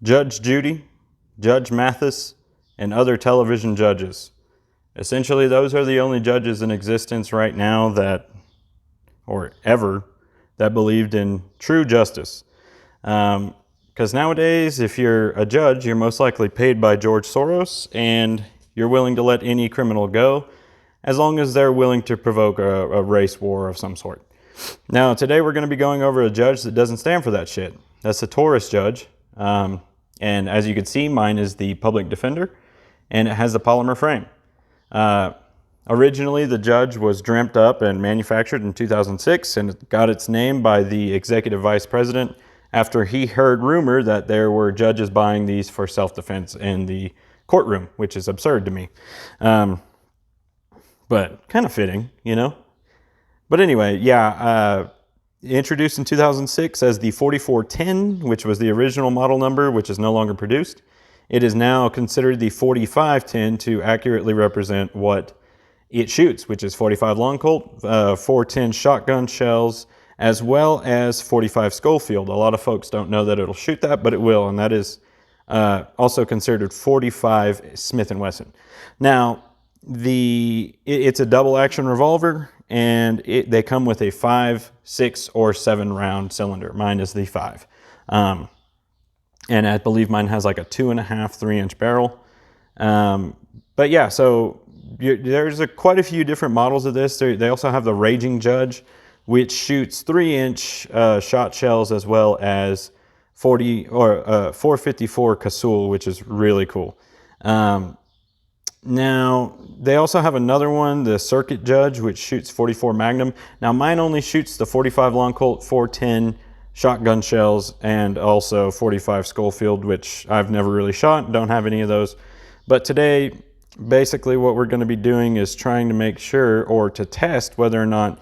Judge Judy, Judge Mathis, and other television judges. Essentially, those are the only judges in existence right now that, or ever, that believed in true justice. Because nowadays, if you're a judge, you're most likely paid by George Soros, and you're willing to let any criminal go as long as they're willing to provoke a race war of some sort. Now, today we're going to be going over a judge that doesn't stand for that shit. That's the Taurus Judge. And as you can see, mine is the public defender, and it has the polymer frame. Originally, the Judge was dreamt up and manufactured in 2006, and it got its name by the executive vice president after he heard rumor that there were judges buying these for self-defense in the courtroom, which is absurd to me. But kind of fitting, you know? But anyway, yeah, introduced in 2006 as the 4410, which was the original model number, which is no longer produced. It is now considered the 4510 to accurately represent what it shoots, which is 45 long Colt, 410 shotgun shells, as well as 45 Schofield. A lot of folks don't know that it'll shoot that, but it will, and that is also considered 45 Smith & Wesson. Now, it's a double action revolver, and they come with a 5, 6, or 7 round cylinder. Mine is the 5. And I believe mine has like a 2.5, 3-inch barrel. But yeah, so there's quite a few different models of this. They also have the Raging Judge, which shoots 3-inch shot shells, as well as 454 Casull, which is really cool. Now, they also have another one, the Circuit Judge, which shoots 44 Magnum. Now, mine only shoots the 45 Long Colt, 410 shotgun shells, and also 45 Schofield, which I've never really shot, don't have any of those. But today, basically what we're going to be doing is trying to make sure, or to test whether or not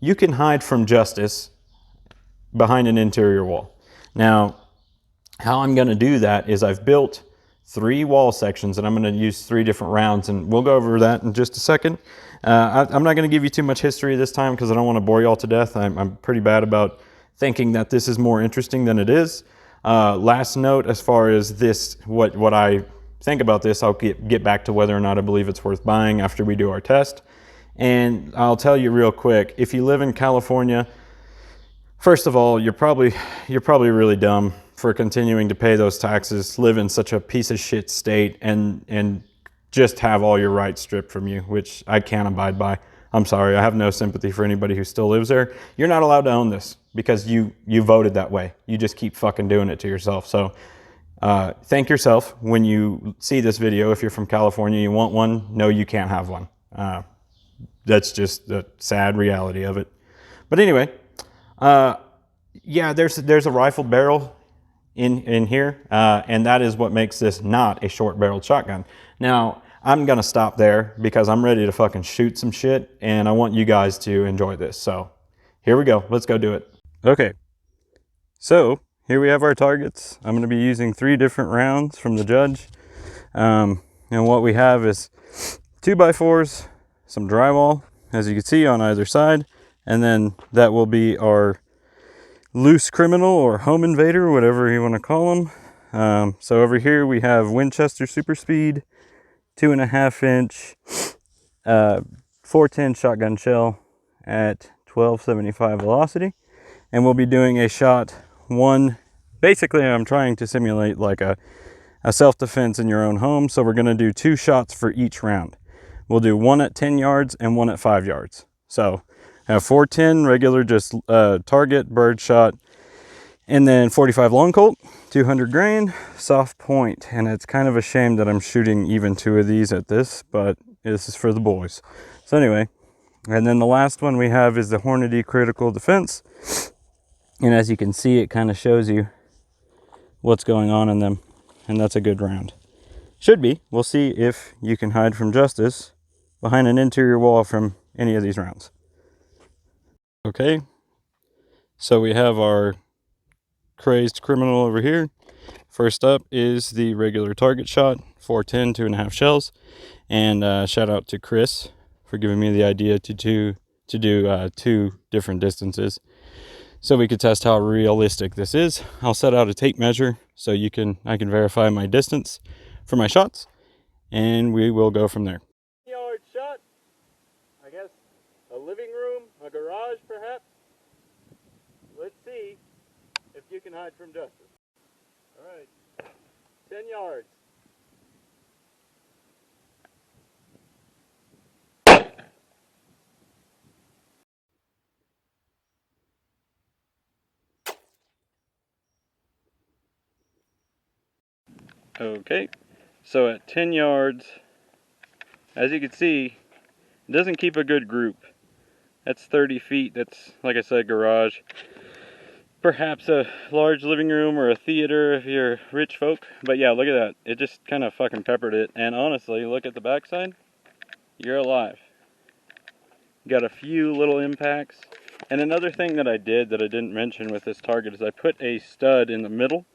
you can hide from justice behind an interior wall. Now, how I'm going to do that is I've built 3 wall sections, and I'm going to use 3 different rounds, and we'll go over that in just a second. I'm not going to give you too much history this time because I don't want to bore you all to death. I'm pretty bad about thinking that this is more interesting than it is. Last note, as far as this, what I think about this, I'll get back to whether or not I believe it's worth buying after we do our test. And I'll tell you real quick, if you live in California, first of all, you're probably really dumb for continuing to pay those taxes, live in such a piece of shit state, and just have all your rights stripped from you, which I can't abide by. I'm sorry, I have no sympathy for anybody who still lives there. You're not allowed to own this because you voted that way. You just keep fucking doing it to yourself. So thank yourself when you see this video. If you're from California, you want one, no, you can't have one. That's just the sad reality of it. But anyway, yeah, there's a rifle barrel in here, and that is what makes this not a short-barreled shotgun. Now, I'm gonna stop there because I'm ready to fucking shoot some shit, and I want you guys to enjoy this. So here we go. Let's go do it. Okay, so here we have our targets. I'm gonna be using 3 different rounds from the Judge, and what we have is 2x4s, some drywall, as you can see, on either side, and then that will be our loose criminal or home invader, whatever you want to call them. So over here we have Winchester Super Speed, 2.5-inch 410 shotgun shell at 1275 velocity, and we'll be doing a shot 1. Basically, I'm trying to simulate like a self-defense in your own home, so we're going to do 2 shots for each round. We'll do 1 at 10 yards and 1 at 5 yards. So have 410 regular, just target bird shot, and then 45 long Colt, 200 grain, soft point. And it's kind of a shame that I'm shooting even 2 of these at this, but this is for the boys. So anyway, and then the last one we have is the Hornady Critical Defense, and as you can see, it kind of shows you what's going on in them, and that's a good round. Should be. We'll see if you can hide from justice behind an interior wall from any of these rounds. Okay, so we have our crazed criminal over here. First up is the regular target shot, 410, 2.5 shells. And shout out to Chris for giving me the idea to do 2 different distances. so we could test how realistic this is. I'll set out a tape measure so I can verify my distance for my shots, and we will go from there. Yard shot, I guess a living room, a garage perhaps. Let's see if you can hide from justice. All right, 10 yards. Okay, so at 10 yards, as you can see, it doesn't keep a good group. That's 30 feet, that's, like I said, garage. Perhaps a large living room or a theater if you're rich folk. But yeah, look at that. It just kind of fucking peppered it. And honestly, look at the backside. You're alive. Got a few little impacts. And another thing that I did that I didn't mention with this target is I put a stud in the middle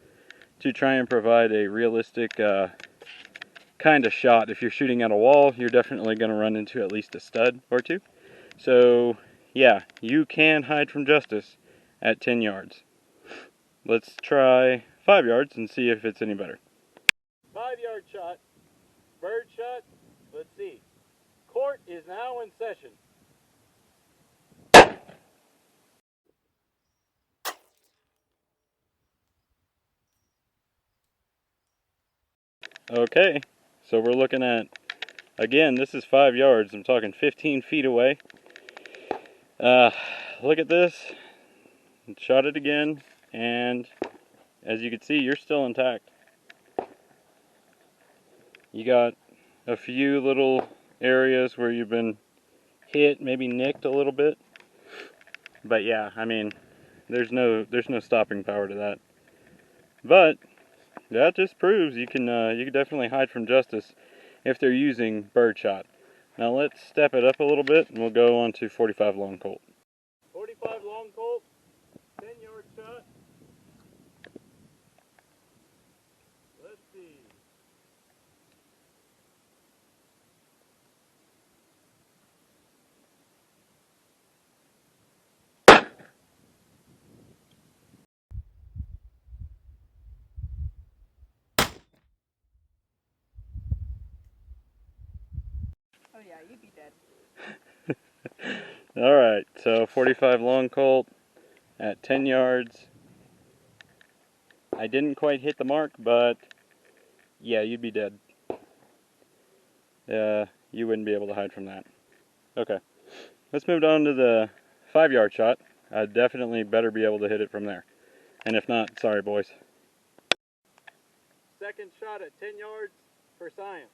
to try and provide a realistic kind of shot. If you're shooting at a wall, you're definitely going to run into at least a stud or two. So yeah, you can hide from justice at 10 yards. Let's try 5 yards and see if it's any better. 5-yard shot, bird shot. Let's see. Court is now in session. Okay, so we're looking at, again, this is 5 yards. I'm talking 15 feet away. Look at this. Shot it again, and as you can see, you're still intact. You got a few little areas where you've been hit, maybe nicked a little bit. But yeah, I mean, there's no stopping power to that. But that just proves you can definitely hide from justice if they're using birdshot. Now let's step it up a little bit, and we'll go on to 45 long Colt. 45 long Colt, 10-yard shot. Let's see. Oh yeah, you'd be dead. Alright, so 45 long Colt at 10 yards. I didn't quite hit the mark, but yeah, you'd be dead. You wouldn't be able to hide from that. Okay, let's move on to the 5-yard shot. I definitely better be able to hit it from there. And if not, sorry boys. Second shot at 10 yards for science.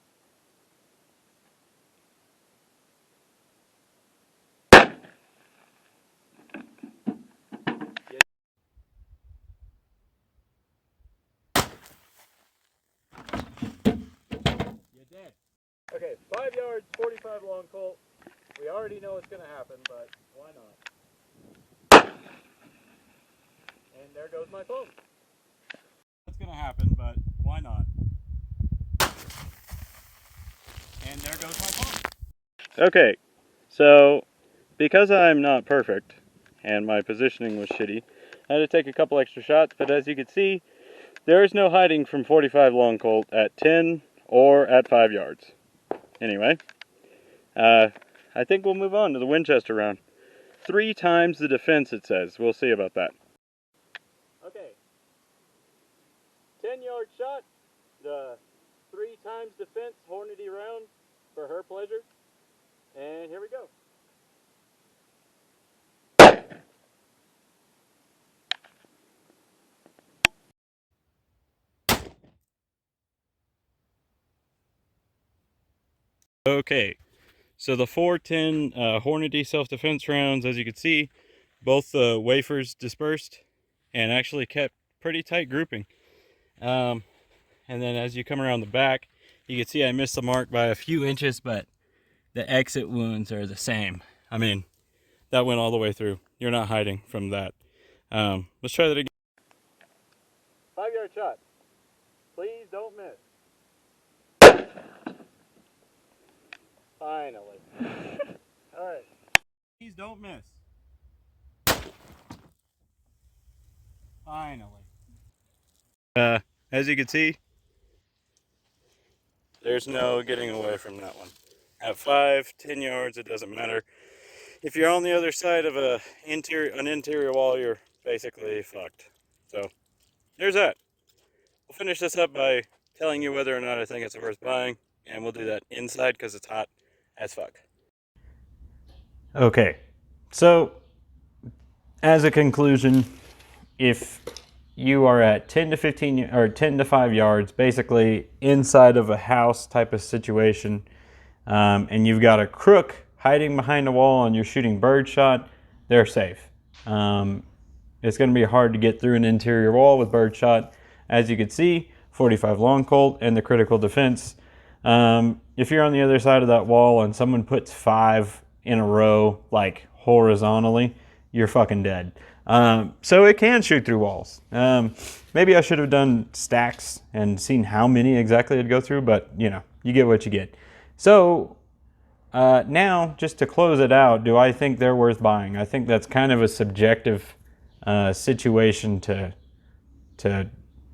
You're dead. Okay, 5 yards, 45 long Colt. We already know it's going to happen, but why not? And there goes my phone. It's going to happen, but why not? And there goes my phone. Okay, so because I'm not perfect and my positioning was shitty, I had to take a couple extra shots, but as you can see, there is no hiding from 45 long Colt at 10 or at 5 yards. Anyway, I think we'll move on to the Winchester round. 3 times the defense, it says. We'll see about that. Okay. 10-yard shot. The 3 times defense Hornady round for her pleasure. And here we go. Okay, so the 410 Hornady self-defense rounds, as you can see, both the wafers dispersed and actually kept pretty tight grouping. And then as you come around the back, you can see I missed the mark by a few inches, but the exit wounds are the same. I mean, that went all the way through. You're not hiding from that. Let's try that again. 5-yard shot. Please don't miss. Finally. All right. Please don't miss. Finally. As you can see, there's no getting away from that one. At 5-10 yards, it doesn't matter. If you're on the other side of an interior wall, you're basically fucked. So there's that. We'll finish this up by telling you whether or not I think it's worth buying, and we'll do that inside because it's hot as fuck. Okay, so as a conclusion, if you are at 10 to 15 or 10 to 5 yards, basically inside of a house type of situation, and you've got a crook hiding behind a wall and you're shooting birdshot, they're safe. It's going to be hard to get through an interior wall with birdshot. As you can see, 45 long Colt and the critical defense. If you're on the other side of that wall and someone puts 5 in a row, like horizontally, you're fucking dead. So it can shoot through walls. Maybe I should have done stacks and seen how many exactly it'd go through, but you know, you get what you get. So now, just to close it out, do I think they're worth buying? I think that's kind of a subjective situation to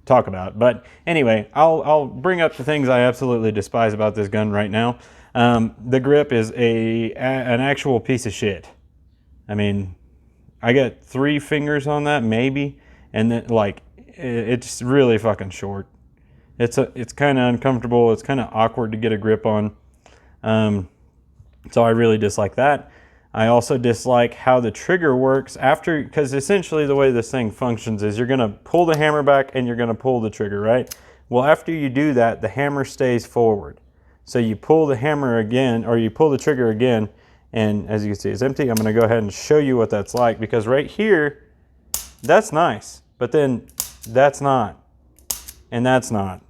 talk about. But anyway, I'll bring up the things I absolutely despise about this gun right now. The grip is an actual piece of shit. I mean, I got 3 fingers on that, maybe, and then like it's really fucking short. It's kind of uncomfortable. It's kind of awkward to get a grip on. So I really dislike that. I also dislike how the trigger works after, because essentially the way this thing functions is you're going to pull the hammer back and you're going to pull the trigger, right? Well, after you do that, the hammer stays forward. So you pull the hammer again, or you pull the trigger again, and as you can see, it's empty. I'm going to go ahead and show you what that's like, because right here, that's nice, but then that's not, and that's not,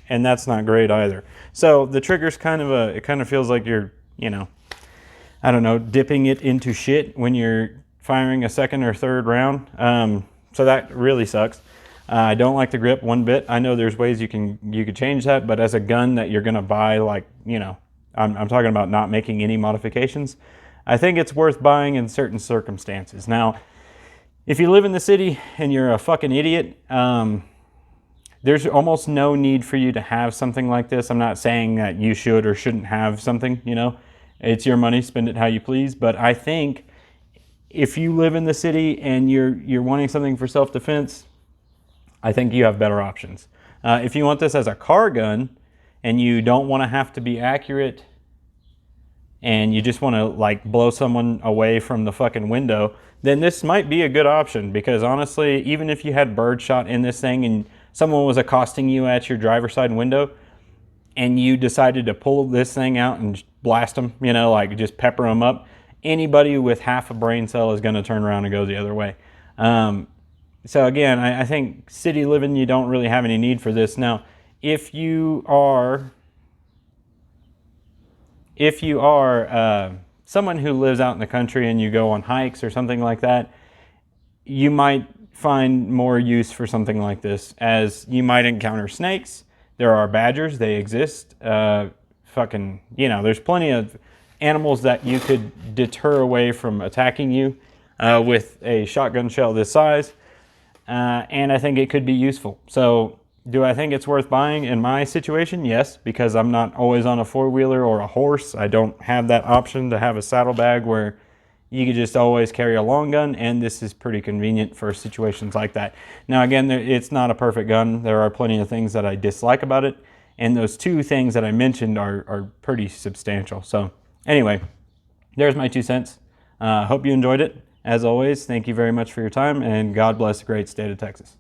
and that's not great either. So the trigger's kind of it kind of feels like you're, you know, I don't know, dipping it into shit when you're firing a second or third round. So that really sucks. I don't like the grip one bit. I know there's ways you could change that, but as a gun that you're gonna buy, like, you know, I'm talking about not making any modifications. I think it's worth buying in certain circumstances. Now, if you live in the city and you're a fucking idiot, there's almost no need for you to have something like this. I'm not saying that you should or shouldn't have something, you know. It's your money, spend it how you please. But I think if you live in the city and you're wanting something for self-defense, I think you have better options. If you want this as a car gun and you don't want to have to be accurate and you just want to like blow someone away from the fucking window, then this might be a good option, because honestly, even if you had birdshot in this thing and someone was accosting you at your driver's side window and you decided to pull this thing out and blast them, you know, like just pepper them up, anybody with half a brain cell is going to turn around and go the other way. So again, I think city living, you don't really have any need for this. Now, if you are someone who lives out in the country and you go on hikes or something like that, you might find more use for something like this, as you might encounter snakes. There are badgers, they exist. Fucking, you know, there's plenty of animals that you could deter away from attacking you with a shotgun shell this size. And I think it could be useful. So do I think it's worth buying in my situation? Yes, because I'm not always on a four-wheeler or a horse. I don't have that option to have a saddlebag where you could just always carry a long gun, and this is pretty convenient for situations like that. Now again, it's not a perfect gun. There are plenty of things that I dislike about it, and those 2 things that I mentioned are pretty substantial. So anyway, there's my 2 cents. Hope you enjoyed it. As always, thank you very much for your time, and God bless the great state of Texas.